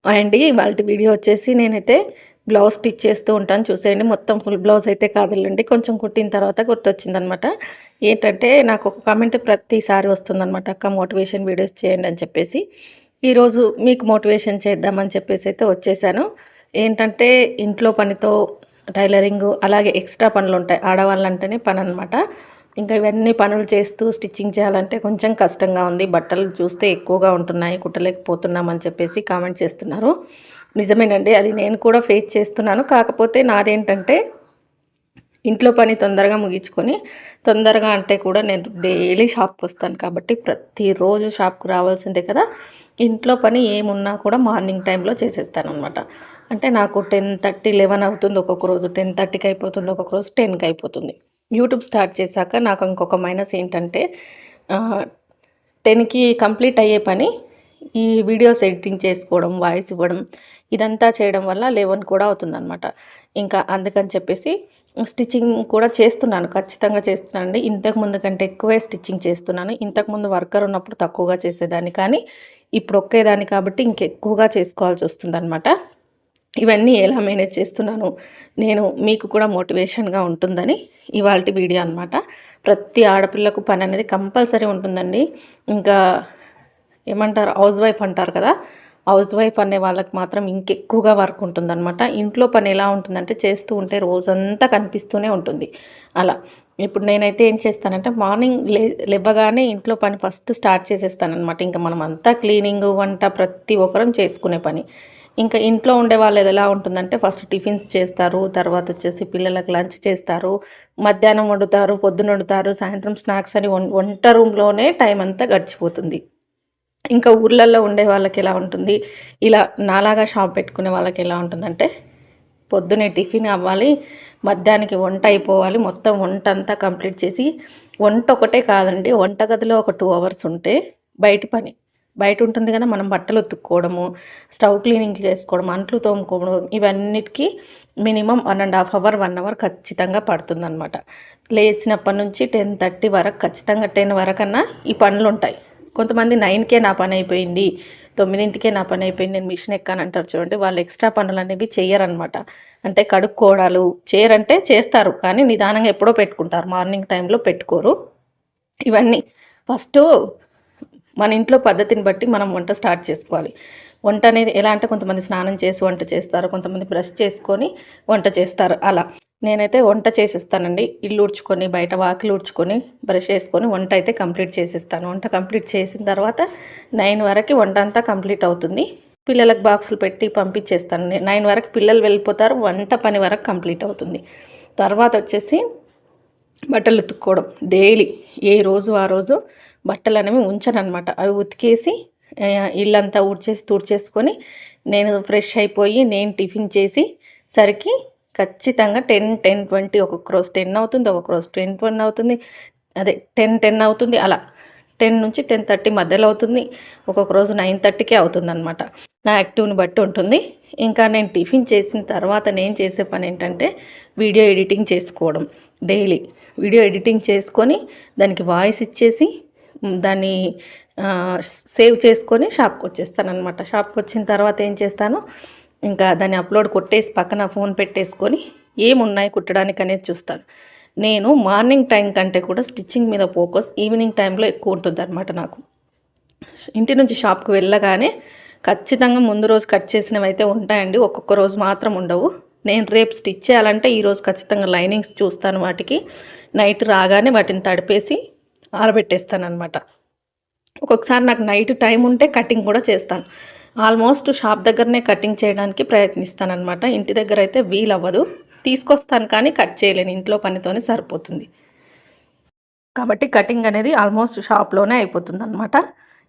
అండి ఇవాల్టి వీడియో వచ్చేసి నేనైతే బ్లౌజ్ స్టిచ్ చేస్తూ ఉంటాను చూసేయండి. మొత్తం ఫుల్ బ్లౌజ్ అయితే కాదులేండి, కొంచెం కుట్టిన తర్వాత గుర్తొచ్చిందనమాట. ఏంటంటే నాకు ఒక కామెంట్ ప్రతిసారి వస్తుందనమాట, అక్క మోటివేషన్ వీడియోస్ చేయండి అని చెప్పేసి. ఈరోజు మీకు మోటివేషన్ చేద్దామని చెప్పేసి అయితే వచ్చేసాను. ఏంటంటే ఇంట్లో పనితో టైలరింగు అలాగే ఎక్స్ట్రా పనులు ఉంటాయి, ఆడవాళ్ళంటేనే పని అనమాట. ఇంకా ఇవన్నీ పనులు చేస్తూ స్టిచ్చింగ్ చేయాలంటే కొంచెం కష్టంగా ఉంది. బట్టలు చూస్తే ఎక్కువగా ఉంటున్నాయి, కుట్టలేకపోతున్నామని చెప్పేసి కామెంట్ చేస్తున్నారు. నిజమేనండి, అది నేను కూడా ఫేస్ చేస్తున్నాను. కాకపోతే నాదేంటంటే ఇంట్లో పని తొందరగా ముగించుకొని తొందరగా అంటే కూడా నేను డైలీ షాప్కి వస్తాను కాబట్టి ప్రతిరోజు షాప్కి రావాల్సిందే కదా. ఇంట్లో పని ఏమున్నా కూడా మార్నింగ్ టైంలో చేసేస్తాను అనమాట. అంటే నాకు 10:30, 11 అవుతుంది ఒక్కొక్క రోజు, 10:30కి అయిపోతుంది, ఒక్కొక్క రోజు 10కి అయిపోతుంది. యూట్యూబ్ స్టార్ట్ చేశాక నాకు ఇంకొక మైనస్ ఏంటంటే 10కి కంప్లీట్ అయ్యే పని ఈ వీడియోస్ ఎడిటింగ్ చేసుకోవడం, వాయిస్ ఇవ్వడం ఇదంతా చేయడం వల్ల 11 కూడా అవుతుందన్నమాట. ఇంకా అందుకని చెప్పేసి స్టిచ్చింగ్ కూడా చేస్తున్నాను, ఖచ్చితంగా చేస్తున్నానండి. ఇంతకుముందు కంటే ఎక్కువే స్టిచ్చింగ్ చేస్తున్నాను. ఇంతకుముందు వర్కర్ ఉన్నప్పుడు తక్కువగా చేసేదాన్ని, కానీ ఇప్పుడు ఒక్కేదాన్ని కాబట్టి ఇంకెక్కువగా చేసుకోవాల్సి వస్తుందన్నమాట. ఇవన్నీ ఎలా మేనేజ్ చేస్తున్నాను నేను, మీకు కూడా మోటివేషన్గా ఉంటుందని ఇవాల్టి వీడియో అనమాట. ప్రతి ఆడపిల్లకు పని అనేది కంపల్సరీ ఉంటుందండి. ఇంకా ఏమంటారు, హౌస్ వైఫ్ అంటారు కదా, హౌస్ వైఫ్ అనే వాళ్ళకి మాత్రం ఇంకెక్కువగా వర్క్ ఉంటుందన్నమాట. ఇంట్లో పని ఎలా ఉంటుందంటే చేస్తూ ఉంటే రోజంతా కనిపిస్తూనే ఉంటుంది. అలా ఇప్పుడు నేనైతే ఏం చేస్తానంటే మార్నింగ్ లేవగానే ఇంట్లో పని ఫస్ట్ స్టార్ట్ చేసేస్తానమాట. ఇంకా మనం అంతా క్లీనింగ్, వంట ప్రతి ఒక్కరం చేసుకునే పని. ఇంకా ఇంట్లో ఉండే వాళ్ళు ఎలా ఉంటుందంటే ఫస్ట్ టిఫిన్స్ చేస్తారు, తర్వాత వచ్చేసి పిల్లలకు లంచ్ చేస్తారు, మధ్యాహ్నం వండుతారు, పొద్దున వండుతారు, సాయంత్రం స్నాక్స్ అని వంట రూమ్లోనే టైం అంతా గడిచిపోతుంది. ఇంకా ఊర్లలో ఉండే వాళ్ళకి ఎలా ఉంటుంది, ఇలా నాలాగా షాప్ పెట్టుకునే వాళ్ళకి ఎలా ఉంటుందంటే పొద్దునే టిఫిన్ అవ్వాలి, మధ్యాహ్నానికి వంట అయిపోవాలి, మొత్తం వంట అంతా కంప్లీట్ చేసి, వంట ఒకటే కాదండి, వంటగదిలో ఒక 2 అవర్స్ ఉంటే బయట పని బయట ఉంటుంది కదా, మనం బట్టలు ఉతుక్కోవడము, స్టవ్ క్లీనింగ్ చేసుకోవడం, అంట్లు తోముకోవడం, ఇవన్నిటికీ మినిమం 1.5 అవర్ 1 అవర్ ఖచ్చితంగా పడుతుందన్నమాట. లేచినప్పటి నుంచి 10:30 వరకు, ఖచ్చితంగా 10 వరకన్నా ఈ పనులు ఉంటాయి. కొంతమంది 9కే నా పని అయిపోయింది, 9ంటికే నా పని అయిపోయింది, నేను మిషన్ ఎక్కాను అంటారు చూడండి. వాళ్ళు ఎక్స్ట్రా పనులు అనేవి చెయ్యరనమాట. అంటే కడుక్కోవడాలు చేయరంటే చేస్తారు, కానీ నిదానంగా ఎప్పుడో పెట్టుకుంటారు, మార్నింగ్ టైంలో పెట్టుకోరు. ఇవన్నీ ఫస్ట్ మన ఇంట్లో పద్ధతిని బట్టి మనం వంట స్టార్ట్ చేసుకోవాలి. వంట అనేది ఎలా అంటే కొంతమంది స్నానం చేసి వంట చేస్తారు, కొంతమంది బ్రష్ చేసుకొని వంట చేస్తారు. అలా నేనైతే వంట చేసేస్తానండి. ఇల్లు ఊడ్చుకొని, బయట వాకిలు ఊడ్చుకొని, బ్రష్ చేసుకొని వంట అయితే కంప్లీట్ చేసేస్తాను. వంట కంప్లీట్ చేసిన తర్వాత 9 వరకు వంట అంతా కంప్లీట్ అవుతుంది. పిల్లలకు బాక్సులు పెట్టి పంపించేస్తాను. 9 వరకు పిల్లలు వెళ్ళిపోతారు, వంట పని వరకు కంప్లీట్ అవుతుంది. తర్వాత వచ్చేసి బట్టలు ఉతుక్కోవడం డైలీ, ఏ రోజు ఆ రోజు బట్టలు అనేవి ఉంచనమాట. అవి ఉతికేసి ఇల్లంతా తుడిచేసుకొని నేను ఫ్రెష్ అయిపోయి నేను టిఫిన్ చేసి సరికి ఖచ్చితంగా 10:20 ఒక్కొక్క రోజు 10 అవుతుంది, ఒక్కొక్క రోజు 10:20 అవుతుంది, అదే 10:10 అవుతుంది. అలా 10 నుంచి 10:30 మధ్యలో అవుతుంది, ఒక్కొక్క రోజు 9:30కే అవుతుందన్నమాట. నా యాక్టివ్ని బట్టి ఉంటుంది. ఇంకా నేను టిఫిన్ చేసిన తర్వాత నేను చేసే పని ఏంటంటే వీడియో ఎడిటింగ్ చేసుకోవడం. డైలీ వీడియో ఎడిటింగ్ చేసుకొని దానికి వాయిస్ ఇచ్చేసి దాన్ని సేవ్ చేసుకొని షాప్కి వచ్చేస్తానమాట. షాప్కి వచ్చిన తర్వాత ఏం చేస్తాను, ఇంకా దాన్ని అప్లోడ్ కొట్టేసి పక్కన ఫోన్ పెట్టేసుకొని ఏమున్నాయి కుట్టడానికి అనేది చూస్తాను. నేను మార్నింగ్ టైం కంటే కూడా స్టిచ్చింగ్ మీద ఫోకస్ ఈవినింగ్ టైంలో ఎక్కువ ఉంటుందన్నమాట. నాకు ఇంటి నుంచి షాప్కి వెళ్ళగానే ఖచ్చితంగా ముందు రోజు కట్ చేసినవి అయితే ఉంటాయండి, ఒక్కొక్క రోజు మాత్రం ఉండవు. నేను రేపు స్టిచ్ చేయాలంటే ఈరోజు ఖచ్చితంగా లైనింగ్స్ చూస్తాను, వాటికి నైట్ రాగానే వాటిని తడిపేసి ఆరబెట్టేస్తాను అనమాట. ఒక్కొక్కసారి నాకు నైట్ టైం ఉంటే కటింగ్ కూడా చేస్తాను. ఆల్మోస్ట్ షాప్ దగ్గరనే కటింగ్ చేయడానికి ప్రయత్నిస్తాను అనమాట. ఇంటి దగ్గర అయితే వీలు అవ్వదు, తీసుకొస్తాను కానీ కట్ చేయలేను, ఇంట్లో పనితోనే సరిపోతుంది. కాబట్టి కటింగ్ అనేది ఆల్మోస్ట్ షాప్లోనే అయిపోతుంది అనమాట.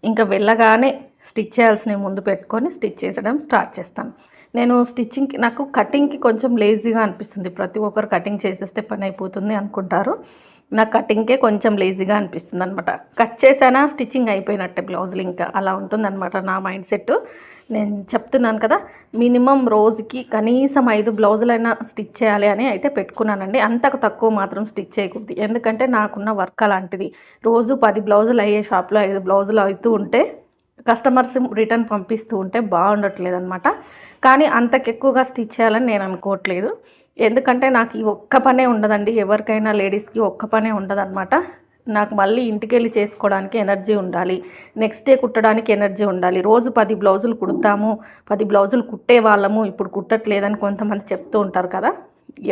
ఇంకా వెళ్ళగానే స్టిచ్ చేయాల్సినవి ముందు పెట్టుకొని స్టిచ్ చేసడం స్టార్ట్ చేస్తాను. నేను స్టిచ్చింగ్కి, నాకు కటింగ్కి కొంచెం లేజీగా అనిపిస్తుంది. ప్రతి ఒక్కరు కటింగ్ చేసేస్తే పని అయిపోతుంది అనుకుంటారు, నాకు కటింగ్కే కొంచెం లేజీగా అనిపిస్తుంది అనమాట. కట్ చేశానా స్టిచ్చింగ్ అయిపోయినట్టే బ్లౌజులు, ఇంకా అలా ఉంటుందన్నమాట నా మైండ్ సెట్. నేను చెప్తున్నాను కదా, మినిమం రోజుకి కనీసం 5 బ్లౌజులైనా స్టిచ్ చేయాలి అని అయితే పెట్టుకున్నానండి. అంతకు తక్కువ మాత్రం స్టిచ్ చేయకూడదు, ఎందుకంటే నాకున్న వర్క్ అలాంటిది. రోజు 10 బ్లౌజులు అయ్యే షాప్లో 5 బ్లౌజులు అవుతూ ఉంటే కస్టమర్స్ రిటర్న్ పంపిస్తూ ఉంటే బాగుండట్లేదనమాట. కానీ అంతకెక్కువగా స్టిచ్ చేయాలని నేను అనుకోవట్లేదు. ఎందుకంటే నాకు ఈ ఒక్క పనే ఉండదండి. ఎవరికైనా లేడీస్‌కి ఒక్క పనే ఉండదనమాట. నాకు మళ్ళీ ఇంటికెళ్ళి చేసుకోవడానికి ఎనర్జీ ఉండాలి. నెక్స్ట్ డే కుట్టడానికి ఎనర్జీ ఉండాలి. రోజు 10 బ్లౌజులు కుడతాము, 10 బ్లౌజులు కుట్టేవాళ్ళము, ఇప్పుడు కుట్టట్లేదని కొంతమంది చెప్తూ ఉంటారు కదా!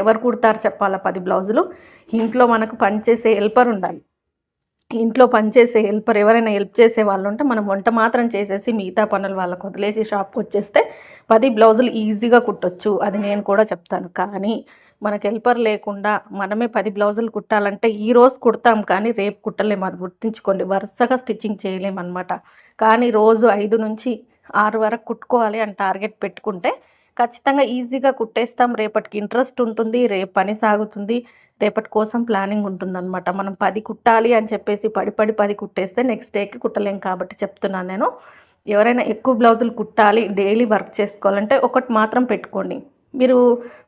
ఎవరు కుడతారు చెప్పాలా 10 బ్లౌజులు? ఇంట్లో మనకు పనిచేసే హెల్పర్ ఉండాలి. ఇంట్లో పనిచేసే హెల్పర్ ఎవరైనా హెల్ప్ చేసే వాళ్ళు ఉంటే మనం వంట మాత్రం చేసేసి మిగతా పనులు వాళ్ళకి వదిలేసి షాప్కి వచ్చేస్తే 10 బ్లౌజులు ఈజీగా కుట్టొచ్చు. అది నేను కూడా చెప్తాను. కానీ మనకు హెల్పర్ లేకుండా మనమే 10 బ్లౌజులు కుట్టాలంటే ఈరోజు కుడతాం కానీ రేపు కుట్టలేము. అది గుర్తుంచుకోండి. వరుసగా స్టిచ్చింగ్ చేయలేమన్నమాట. కానీ రోజు 5 నుంచి 6 వరకు కుట్టుకోవాలి అని టార్గెట్ పెట్టుకుంటే ఖచ్చితంగా ఈజీగా కుట్టేస్తాం. రేపటికి ఇంట్రెస్ట్ ఉంటుంది. రేపు పని సాగుతుంది. రేపటి కోసం ప్లానింగ్ ఉంటుందన్నమాట. మనం 10 కుట్టాలి అని చెప్పేసి పడి 10 కుట్టేస్తే నెక్స్ట్ డేకి కుట్టలేం కాబట్టి చెప్తున్నాను నేను. ఎవరైనా ఎక్కువ బ్లౌజులు కుట్టాలి, డైలీ వర్క్ చేసుకోవాలంటే ఒకటి మాత్రం పెట్టుకోండి. మీరు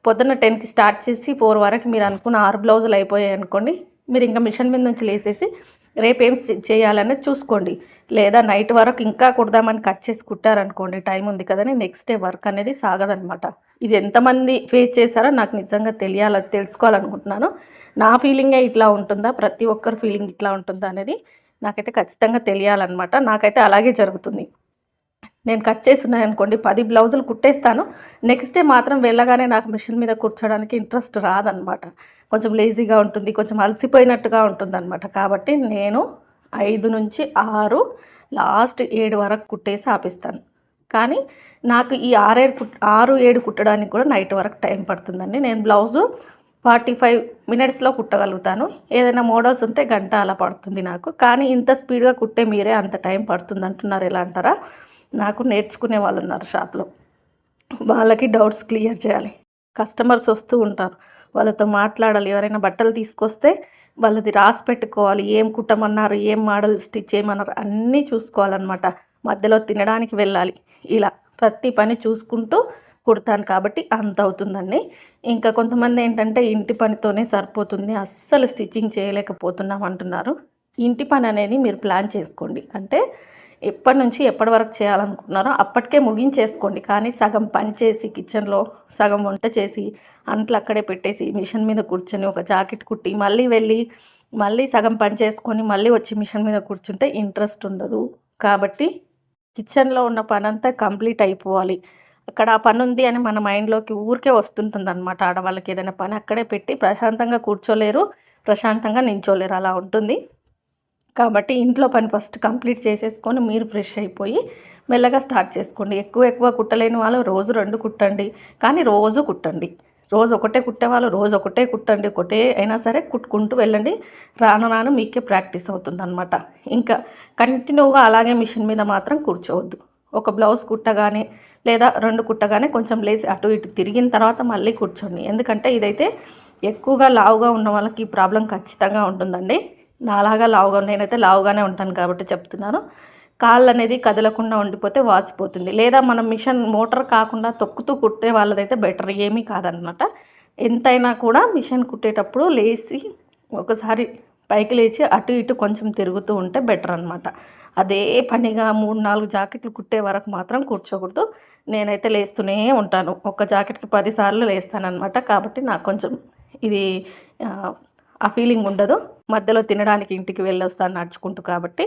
పొద్దున్న 10కి స్టార్ట్ చేసి 4 వరకు మీరు అనుకున్న 6 బ్లౌజులు అయిపోయాయి అనుకోండి. మీరు ఇంకా మిషన్ మీద నుంచి లేసేసి రేపేం చేయాలనేది చూసుకోండి. లేదా నైట్ వరకు ఇంకా కుడదామని కట్ చేసి కుట్టారనుకోండి, టైం ఉంది కదని నెక్స్ట్ డే వర్క్ అనేది సాగదనమాట. ఇది ఎంతమంది ఫేస్ చేశారో నాకు నిజంగా తెలుసుకోవాలనుకుంటున్నాను. నా ఫీలింగే ఇట్లా ఉంటుందా, ప్రతి ఒక్కరి ఫీలింగ్ ఇట్లా ఉంటుందా అనేది నాకైతే ఖచ్చితంగా తెలియాలన్నమాట. నాకైతే అలాగే జరుగుతుంది. నేను కట్ చేసున్నాయనుకోండి 10 బ్లౌజులు కుట్టేస్తాను. నెక్స్ట్ డే మాత్రం వెళ్ళగానే నాకు మిషన్ మీద కూర్చోడానికి ఇంట్రెస్ట్ రాదనమాట. కొంచెం లేజీగా ఉంటుంది, కొంచెం అలసిపోయినట్టుగా ఉంటుందన్నమాట. కాబట్టి నేను 5 నుంచి 6 లాస్ట్ 7 వరకు కుట్టేసి ఆపేస్తాను. కానీ నాకు ఈ 6, 7 కుట్టడానికి కూడా నైట్ వరకు టైం పడుతుందండి. నేను బ్లౌజు 45 మినిట్స్లో కుట్టగలుగుతాను. ఏదైనా మోడల్స్ ఉంటే గంట అలా పడుతుంది నాకు. కానీ ఇంత స్పీడ్గా కుట్టే మీరే అంత టైం పడుతుంది అంటున్నారు. ఎలా అంటారా? నాకు నేర్చుకునే వాళ్ళు ఉన్నారు షాప్లో. వాళ్ళకి డౌట్స్ క్లియర్ చేయాలి. కస్టమర్స్ వస్తూ ఉంటారు, వాళ్ళతో మాట్లాడాలి. ఎవరైనా బట్టలు తీసుకొస్తే వాళ్ళది రాసి పెట్టుకోవాలి. ఏం కుట్టమన్నారు, ఏం మోడల్ స్టిచ్ చేయమన్నారు అన్నీ చూసుకోవాలన్నమాట. మధ్యలో తినడానికి వెళ్ళాలి. ఇలా ప్రతి పని చూసుకుంటూ కుడతాను కాబట్టి అంత అవుతుందండి. ఇంకా కొంతమంది ఏంటంటే ఇంటి పనితోనే సరిపోతుంది, అస్సలు స్టిచ్చింగ్ చేయలేకపోతున్నాం అంటున్నారు. ఇంటి పని అనేది మీరు ప్లాన్ చేసుకోండి. అంటే ఎప్పటి నుంచి ఎప్పటి వరకు చేయాలనుకుంటున్నారో అప్పటికే ముగించేసుకోండి. కానీ సగం పని చేసి కిచెన్లో సగం వంట చేసి అంట్లు అక్కడే పెట్టేసి మిషన్ మీద కూర్చొని ఒక జాకెట్ కుట్టి మళ్ళీ వెళ్ళి మళ్ళీ సగం పని చేసుకొని మళ్ళీ వచ్చి మిషన్ మీద కూర్చుంటే ఇంట్రెస్ట్ ఉండదు. కాబట్టి కిచెన్లో ఉన్న పని అంతా కంప్లీట్ అయిపోవాలి. అక్కడ ఆ పని ఉంది అని మన మైండ్లోకి ఊరికే వస్తుంటుంది అనమాట. ఆడవాళ్ళకి ఏదైనా పని అక్కడే పెట్టి ప్రశాంతంగా కూర్చోలేరు, ప్రశాంతంగా నించోలేరు, అలా ఉంటుంది. కాబట్టి ఇంట్లో పని ఫస్ట్ కంప్లీట్ చేసేసుకొని మీరు ఫ్రెష్ అయిపోయి మెల్లగా స్టార్ట్ చేసుకోండి. ఎక్కువ కుట్టలేని వాళ్ళు రోజు 2 కుట్టండి, కానీ రోజు కుట్టండి. రోజు ఒకటే కుట్టేవాళ్ళు రోజు ఒకటే కుట్టండి. ఒకటే అయినా సరే కుట్టుకుంటూ వెళ్ళండి. రాను రాను మీకే ప్రాక్టీస్ అవుతుందన్నమాట. ఇంకా కంటిన్యూగా అలాగే మిషన్ మీద మాత్రం కూర్చోవద్దు. ఒక బ్లౌజ్ కుట్టగానే లేదా 2 కుట్టగానే కొంచెం లేసి అటు ఇటు తిరిగిన తర్వాత మళ్ళీ కూర్చోండి. ఎందుకంటే ఇదైతే ఎక్కువగా లావుగా ఉన్న వాళ్ళకి ఈ ప్రాబ్లం ఖచ్చితంగా ఉంటుందండి. నాలాగా లావుగా నేనైతే లావుగానే ఉంటాను కాబట్టి చెప్తున్నాను. కాళ్ళు అనేది కదలకుండా ఉండిపోతే వాసిపోతుంది. లేదా మనం మిషన్ మోటార్ కాకుండా తొక్కుతూ కుట్టే వాళ్ళదైతే బెటర్, ఏమీ కాదనమాట. ఎంతైనా కూడా మిషన్ కుట్టేటప్పుడు లేచి ఒకసారి పైకి లేచి అటు ఇటు కొంచెం తిరుగుతూ ఉంటే బెటర్ అనమాట. అదే పనిగా 3, 4 జాకెట్లు కుట్టే వరకు మాత్రం కూర్చోకూడదు. నేనైతే లేస్తూనే ఉంటాను. ఒక జాకెట్కి 10 సార్లు లేస్తానన్నమాట. కాబట్టి నాకు కొంచెం ఇది ఆ ఫీలింగ్ ఉండదు. మధ్యలో తినడానికి ఇంటికి వెళ్ళొస్తాను నడుచుకుంటూ. కాబట్టి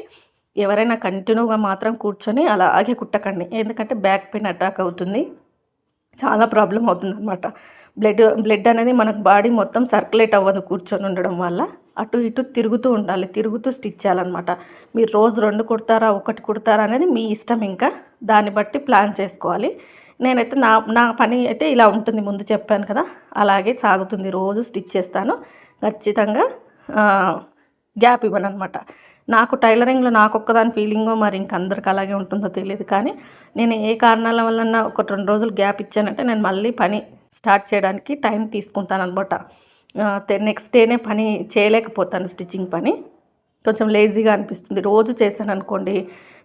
ఎవరైనా కంటిన్యూగా మాత్రం కూర్చొని అలాగే కుట్టకండి. ఎందుకంటే బ్యాక్ పెయిన్ అటాక్ అవుతుంది, చాలా ప్రాబ్లం అవుతుందన్నమాట. బ్లడ్ అనేది మనకు బాడీ మొత్తం సర్క్యులేట్ అవ్వదు కూర్చొని ఉండడం వల్ల. అటు ఇటు తిరుగుతూ ఉండాలి, తిరుగుతూ స్టిచ్ చేయాలన్నమాట. మీరు రోజు 2 కుడతారా 1 కుడతారా అనేది మీ ఇష్టం. ఇంకా దాన్ని బట్టి ప్లాన్ చేసుకోవాలి. నేనైతే నా పని అయితే ఇలా ఉంటుంది, ముందు చెప్పాను కదా, అలాగే సాగుతుంది. రోజు స్టిచ్ చేస్తాను ఖచ్చితంగా. గ్యాప్ ఇవ్వనమాట. నాకు టైలరింగ్లో నాకొక్కదాని ఫీలింగో మరి ఇంకందరికి అలాగే ఉంటుందో తెలియదు. కానీ నేను ఏ కారణాల వలన ఒక 2 రోజులు గ్యాప్ ఇచ్చానంటే నేను మళ్ళీ పని స్టార్ట్ చేయడానికి టైం తీసుకుంటానమాట. నెక్స్ట్ డేనే పని చేయలేకపోతాను. స్టిచ్చింగ్ పని కొంచెం లేజీగా అనిపిస్తుంది. రోజు చేశాను అనుకోండి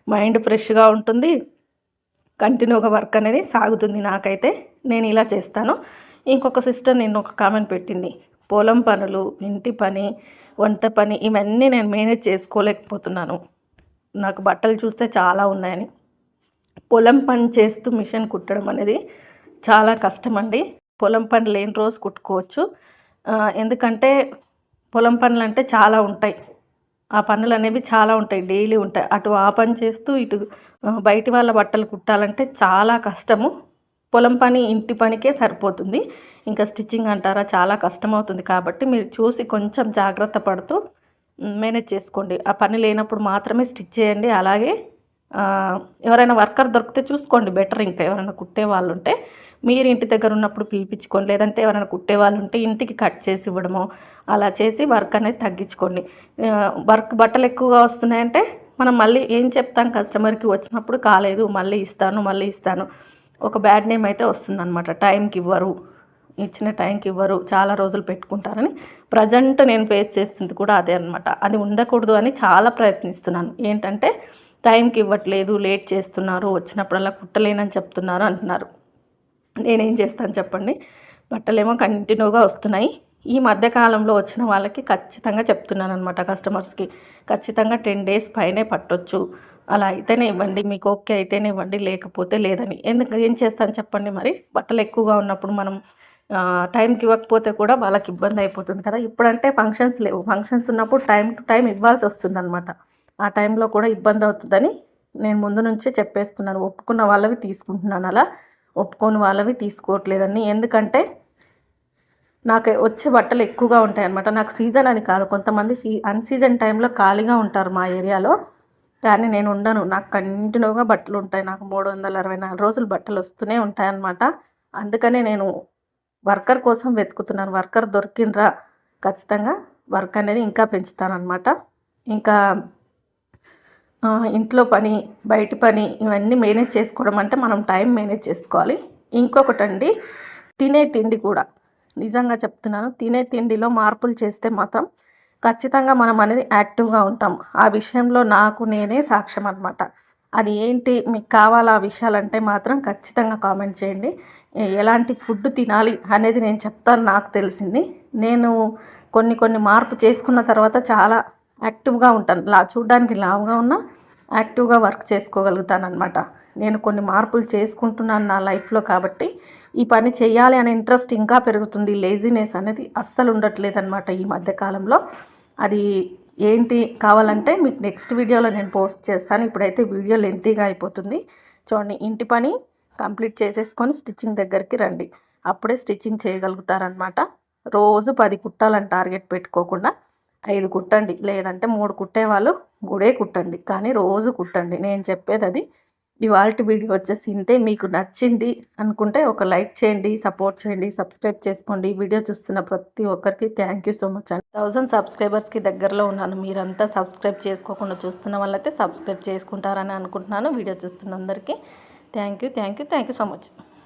మైండ్ ఫ్రెష్గా ఉంటుంది, కంటిన్యూగా వర్క్ అనేది సాగుతుంది. నాకైతే నేను ఇలా చేస్తాను. ఇంకొక సిస్టర్ నేను ఒక కామెంట్ పెట్టింది, పొలం పనులు, ఇంటి పని, వంట పని ఇవన్నీ నేను మేనేజ్ చేసుకోలేకపోతున్నాను, నాకు బట్టలు చూస్తే చాలా ఉన్నాయని. పొలం పని చేస్తూ మిషన్ కుట్టడం అనేది చాలా కష్టమండి. పొలం పని లేని రోజు కుట్టుకోవచ్చు. ఎందుకంటే పొలం పనులంటే చాలా ఉంటాయి. ఆ పనులనేవి చాలా ఉంటాయి. డైలీ ఉంటాయి. అటు ఆ పని చేస్తూ ఇటు బయటి వాళ్ళ బట్టలు కుట్టాలంటే చాలా కష్టము. పొలం పని, ఇంటి పనికే సరిపోతుంది. ఇంకా స్టిచ్చింగ్ అంటారా చాలా కష్టమవుతుంది. కాబట్టి మీరు చూసి కొంచెం జాగ్రత్త పడుతూ మేనేజ్ చేసుకోండి. ఆ పని లేనప్పుడు మాత్రమే స్టిచ్ చేయండి. అలాగే ఎవరైనా వర్కర్ దొరికితే చూసుకోండి బెటర్. ఇంకా ఎవరైనా కుట్టేవాళ్ళు ఉంటే మీరు ఇంటి దగ్గర ఉన్నప్పుడు పిలిపించుకోండి. లేదంటే ఎవరైనా కుట్టేవాళ్ళు ఉంటే ఇంటికి కట్ చేసి ఇవ్వడమో అలా చేసి వర్క్ అనేది తగ్గించుకోండి. బట్టలు ఎక్కువగా వస్తున్నాయంటే మనం మళ్ళీ ఏం చెప్తాం కస్టమర్కి వచ్చినప్పుడు కాలేదు మళ్ళీ ఇస్తాను ఒక బ్యాడ్ నేమ్ అయితే వస్తుందన్నమాట. టైంకి ఇవ్వరు, ఇచ్చిన టైంకి ఇవ్వరు, చాలా రోజులు పెట్టుకుంటారని ప్రజెంట్ నేను ఫేస్ చేస్తుంది కూడా అదే అనమాట. అది ఉండకూడదు అని చాలా ప్రయత్నిస్తున్నాను. ఏంటంటే టైంకి ఇవ్వట్లేదు, లేట్ చేస్తున్నారు, వచ్చినప్పుడల్లా కుట్టలేనని చెప్తున్నారు అంటున్నారు. నేనేం చేస్తాను చెప్పండి. బట్టలేమో కంటిన్యూగా వస్తున్నాయి. ఈ మధ్యకాలంలో వచ్చిన వాళ్ళకి ఖచ్చితంగా చెప్తున్నాను అనమాట కస్టమర్స్కి. ఖచ్చితంగా 10 డేస్ పైనే పట్టొచ్చు. అలా అయితేనే ఇవ్వండి, మీకు ఓకే అయితేనే ఇవ్వండి, లేకపోతే లేదని. ఏం చేస్తాను చెప్పండి. మరి బట్టలు ఎక్కువగా ఉన్నప్పుడు మనం టైంకి ఇవ్వకపోతే కూడా వాళ్ళకి ఇబ్బంది అయిపోతుంది కదా. ఇప్పుడంటే ఫంక్షన్స్ లేవు. ఫంక్షన్స్ ఉన్నప్పుడు టైం టు టైం ఇవ్వాల్సి వస్తుందన్నమాట. ఆ టైంలో కూడా ఇబ్బంది అవుతుందని నేను ముందు నుంచే చెప్పేస్తున్నాను. ఒప్పుకున్న వాళ్ళవి తీసుకుంటున్నాను, అలా ఒప్పుకోని వాళ్ళవి తీసుకోవట్లేదని. ఎందుకంటే నాకు వచ్చే బట్టలు ఎక్కువగా ఉంటాయన్నమాట. నాకు సీజన్ అని కాదు, కొంతమంది అన్సీజన్ టైంలో ఖాళీగా ఉంటారు మా ఏరియాలో. కానీ నేను ఉండను. నాకు కంటిన్యూగా బట్టలు ఉంటాయి. నాకు 364 రోజులు బట్టలు వస్తూనే ఉంటాయన్నమాట. అందుకనే నేను వర్కర్ కోసం వెతుకుతున్నాను. వర్కర్ దొరికిండ్రా ఖచ్చితంగా వర్క్ అనేది ఇంకా పెంచుతానన్నమాట. ఇంకా ఇంట్లో పని, బయట పని ఇవన్నీ మేనేజ్ చేసుకోవడం అంటే మనం టైం మేనేజ్ చేసుకోవాలి. ఇంకొకటండి, తినే తిండి కూడా నిజంగా చెప్తున్నాను. తినే తిండిలో మార్పులు చేస్తే మాత్రం ఖచ్చితంగా మనం అనేది యాక్టివ్గా ఉంటాం. ఆ విషయంలో నాకు నేనే సాక్ష్యం అనమాట. అది ఏంటి మీకు కావాలా ఆ విషయాలంటే మాత్రం ఖచ్చితంగా కామెంట్ చేయండి. ఎలాంటి ఫుడ్ తినాలి అనేది నేను చెప్తాను. నాకు తెలిసింది నేను కొన్ని మార్పు చేసుకున్న తర్వాత చాలా యాక్టివ్గా ఉంటాను. చూడడానికి లావుగా ఉన్నా యాక్టివ్గా వర్క్ చేసుకోగలుగుతాను అనమాట. నేను కొన్ని మార్పులు చేసుకుంటున్నాను నా లైఫ్లో. కాబట్టి ఈ పని చేయాలి అనే ఇంట్రెస్ట్ ఇంకా పెరుగుతుంది. లేజినెస్ అనేది అస్సలు ఉండట్లేదన్నమాట ఈ మధ్యకాలంలో. అది ఏంటి కావాలంటే మీకు నెక్స్ట్ వీడియోలో నేను పోస్ట్ చేస్తాను. ఇప్పుడైతే వీడియో లెంతీగా అయిపోతుంది. చూడండి, ఇంటి పని కంప్లీట్ చేసేసుకొని స్టిచ్చింగ్ దగ్గరికి రండి. అప్పుడే స్టిచ్చింగ్ చేయగలుగుతారనమాట. రోజు 10 కుట్టాలని టార్గెట్ పెట్టుకోకుండా 5 కుట్టండి. లేదంటే 3 కుట్టేవాళ్ళు 3 కుట్టండి. కానీ రోజు కుట్టండి. నేను చెప్పేది అది. ఇవాల్టి వీడియో వచ్చేసి ఇంతే. మీకు నచ్చింది అనుకుంటే ఒక లైక్ చేయండి, సపోర్ట్ చేయండి, సబ్స్క్రైబ్ చేసుకోండి. వీడియో చూస్తున్న ప్రతి ఒక్కరికి థ్యాంక్ యూ సో మచ్ అండి. 1000 సబ్స్క్రైబర్స్కి దగ్గరలో ఉన్నాను. మీరంతా సబ్స్క్రైబ్ చేసుకోకుండా చూస్తున్న వాళ్ళైతే సబ్స్క్రైబ్ చేసుకుంటారని అనుకుంటున్నాను. వీడియో చూస్తున్న అందరికీ థ్యాంక్ యూ సో మచ్.